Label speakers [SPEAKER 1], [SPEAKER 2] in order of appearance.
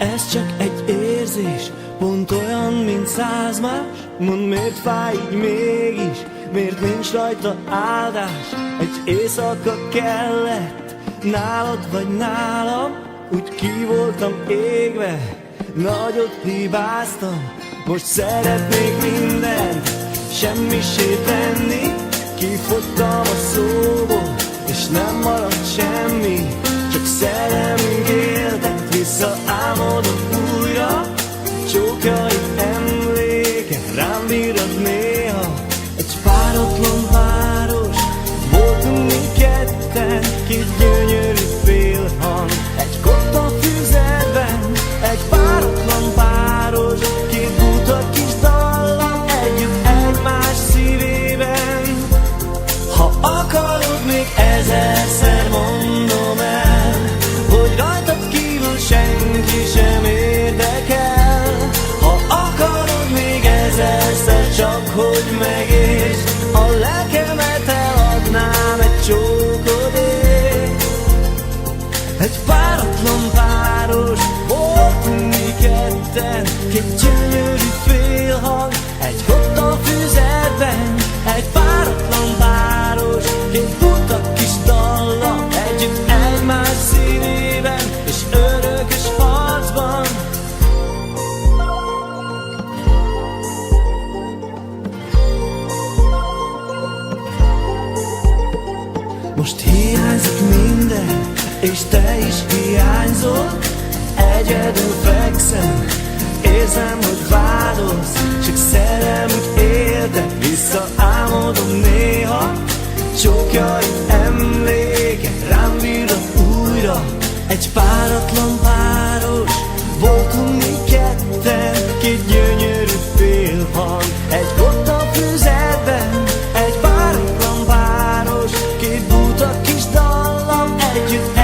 [SPEAKER 1] Ez csak egy érzés, pont olyan, mint 100 más. Mondd, miért fáj így mégis, miért nincs rajta áldás? Egy éjszaka kellett, nálad vagy nálam, úgy ki voltam égve, nagyot hibáztam. Most szeretnék mindent semmisé tenni, kifogytam a szóból, és nem maradt semmi, csak szerelmünk éltet, visszaálmodom újra. Csókjaid emléke rám virrad néha. Egy páratlan város, voltunk mi ketten, két gyönyörű félhang, egy kotta füzetben. Egy páratlan páros, két buta kis dallam, együtt egymás szívében. Ha akarod, még ezerszer mondom el, hogy rajtad kívül senki sem érdekel. Ha akarod, még ezerszer, csak hogy megértsd, a lelkemet eladnám egy csókodért. Egy páratlan páros, voltunk mi ketten, két gyönyörű félhang, egy kotta füzetben. Egy páratlan páros, két buta kis dallam, együtt egymás szívében, és örökös harcban. Most hiányzik minden, és te is hiányzol. Egyedül fekszem, érzem, hogy vádolsz, csak szerelmünk éltet, visszaálmodom néha. Csókjaid emléke rám virrad újra. Egy páratlan páros, voltunk mi ketten, két gyönyörű félhang, egy kotta füzetben. Egy páratlan páros, két buta kis dallam, együtt